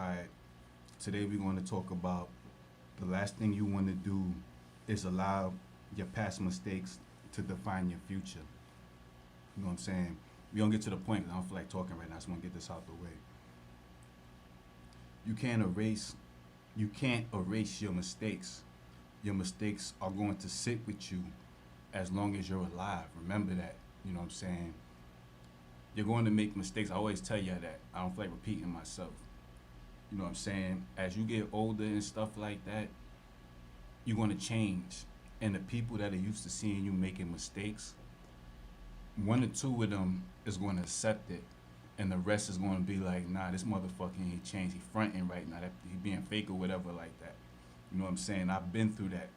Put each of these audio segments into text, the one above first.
Alright, today we're going to talk about the last thing you want to do is allow your past mistakes to define your future. You know what I'm saying? We're going to get to the point 'cause I don't feel like talking right now, so I'm going to get this out the way. You can't erase you can't erase your mistakes. Your mistakes are going to sit with you as long as you're alive. Remember that. You know what I'm saying? You're going to make mistakes. I always tell you that. I don't feel like repeating myself. You know what I'm saying? As you get older and stuff like that, you're going to change. And the people that are used to seeing you making mistakes, one or two of them is going to accept it. And the rest is going to be like, nah, this motherfucker ain't changed. He fronting right now. He being fake or whatever like that. You know what I'm saying? I've been through that.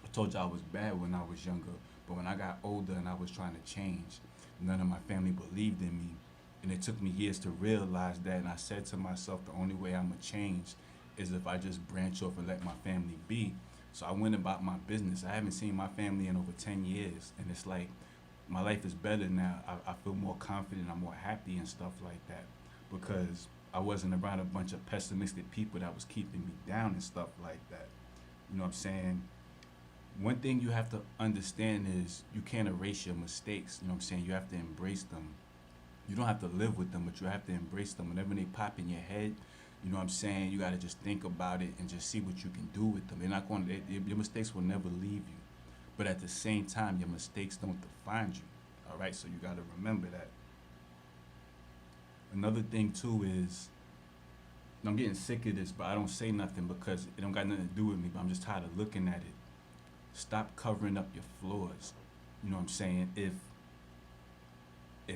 I told you I was bad when I was younger. But when I got older and I was trying to change, none of my family believed in me. And it took me years to realize that. And I said to myself, the only way I'm going to change is if I just branch off and let my family be. So I went about my business. I haven't seen my family in over 10 years. And it's like, my life is better now. I feel more confident. I'm more happy and stuff like that. Because I wasn't around a bunch of pessimistic people that was keeping me down and stuff like that. You know what I'm saying? One thing you have to understand is you can't erase your mistakes. You know what I'm saying? You have to embrace them. You don't have to live with them, but you have to embrace them. Whenever they pop in your head, you know what I'm saying? You got to just think about it and just see what you can do with them. They're not going to, your mistakes will never leave you. But at the same time, your mistakes don't define you. All right? So you got to remember that. Another thing, too, is, and I'm getting sick of this, but I don't say nothing because it don't got nothing to do with me, but I'm just tired of looking at it. Stop covering up your flaws. You know what I'm saying? If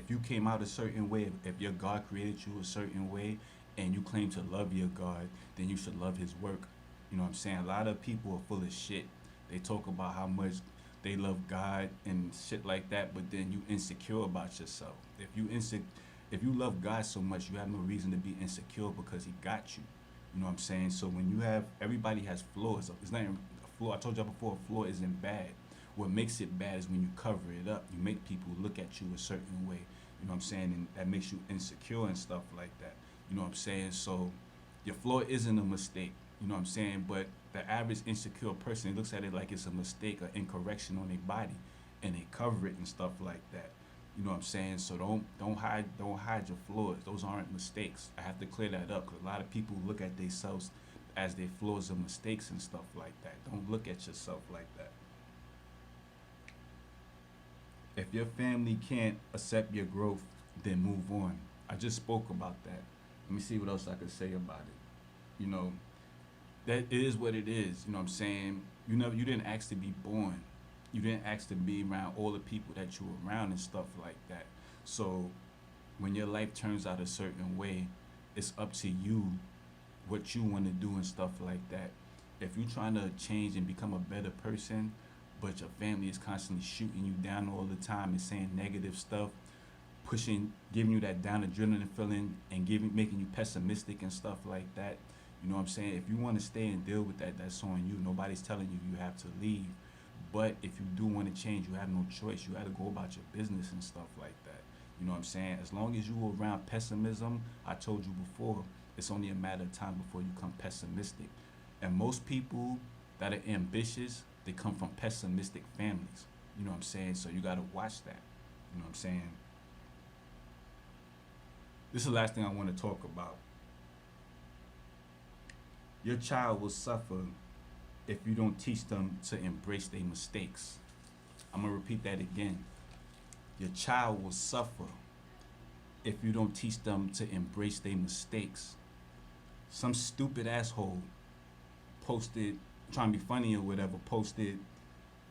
you came out a certain way, if your God created you a certain way and you claim to love your God, then you should love his work. You know what I'm saying? A lot of people are full of shit. They talk about how much they love God and shit like that, but then you insecure about yourself. If you love God so much, you have no reason to be insecure because he got you. You know what I'm saying? So when you have, everybody has flaws. It's not a flaw. I told you before, a flaw isn't bad. What makes it bad is when you cover it up. You make people look at you a certain way. You know what I'm saying? And that makes you insecure and stuff like that. You know what I'm saying? So your flaw isn't a mistake. You know what I'm saying? But the average insecure person looks at it like it's a mistake or incorrection on their body, and they cover it and stuff like that. You know what I'm saying? So don't hide your flaws. Those aren't mistakes. I have to clear that up because a lot of people look at themselves as their flaws or mistakes and stuff like that. Don't look at yourself like that. If your family can't accept your growth, then move on. I just spoke about that. Let me see what else I could say about it. You know, that is what it is. You know what I'm saying? You didn't ask to be born. You didn't ask to be around all the people that you were around and stuff like that. So when your life turns out a certain way, it's up to you what you want to do and stuff like that. If you're trying to change and become a better person, but your family is constantly shooting you down all the time and saying negative stuff, giving you that down adrenaline feeling and making you pessimistic and stuff like that. You know what I'm saying? If you want to stay and deal with that, that's on you. Nobody's telling you have to leave. But if you do want to change, you have no choice. You got to go about your business and stuff like that. You know what I'm saying? As long as you were around pessimism, I told you before, it's only a matter of time before you become pessimistic. And most people that are ambitious, they come from pessimistic families. You know what I'm saying? So you got to watch that. You know what I'm saying? This is the last thing I want to talk about. Your child will suffer if you don't teach them to embrace their mistakes. I'm going to repeat that again. Your child will suffer if you don't teach them to embrace their mistakes. Some stupid asshole posted, trying to be funny or whatever, posted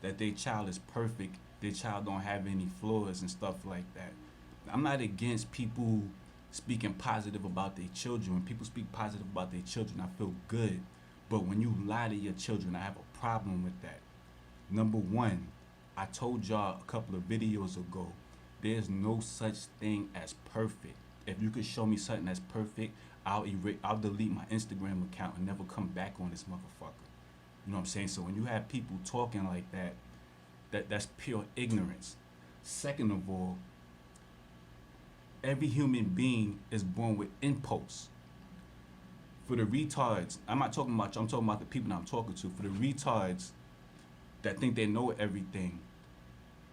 that their child is perfect, their child don't have any flaws and stuff like that. I'm not against people speaking positive about their children. When people speak positive about their children, I feel good. But when you lie to your children, I have a problem with that. Number one, I told y'all a couple of videos ago, there's no such thing as perfect. If you could show me something that's perfect, I'll delete my Instagram account and never come back on this motherfucker. You know what I'm saying? So when you have people talking like that, that's pure ignorance. Second of all, every human being is born with impulse. For the retards, I'm not talking about you, I'm talking about the people that I'm talking to. For the retards that think they know everything,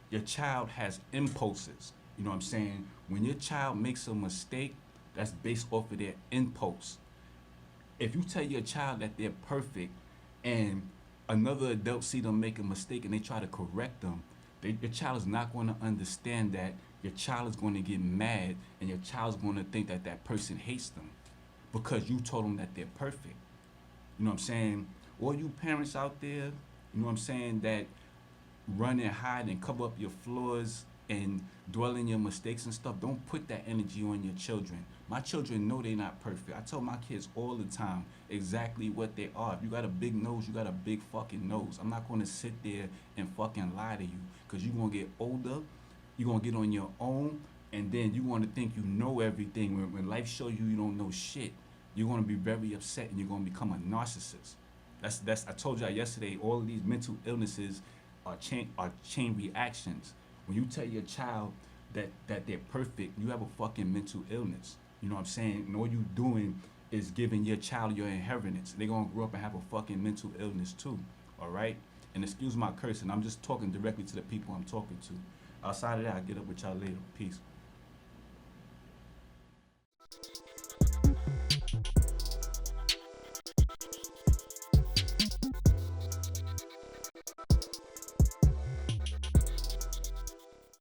your child has impulses. You know what I'm saying? When your child makes a mistake, that's based off of their impulse. If you tell your child that they're perfect and another adult see them make a mistake and they try to correct them, your child is not going to understand that. Your child is going to get mad and your child's going to think that that person hates them because you told them that they're perfect. You know what I'm saying? All you parents out there, you know what I'm saying, that run and hide and cover up your flaws and dwell in your mistakes and stuff, don't put that energy on your children. My children know they're not perfect. I tell my kids all the time exactly what they are. If you got a big nose, you got a big fucking nose. I'm not going to sit there and fucking lie to you because you're going to get older, you're going to get on your own, and then you want to think you know everything. When life shows you you don't know shit, you're going to be very upset and you're going to become a narcissist. That's I told y'all yesterday, all of these mental illnesses are chain reactions. When you tell your child that they're perfect, you have a fucking mental illness. You know what I'm saying? And all you doing is giving your child your inheritance. They're gonna grow up and have a fucking mental illness too. All right? And excuse my cursing, I'm just talking directly to the people I'm talking to. Outside of that, I'll get up with y'all later. Peace.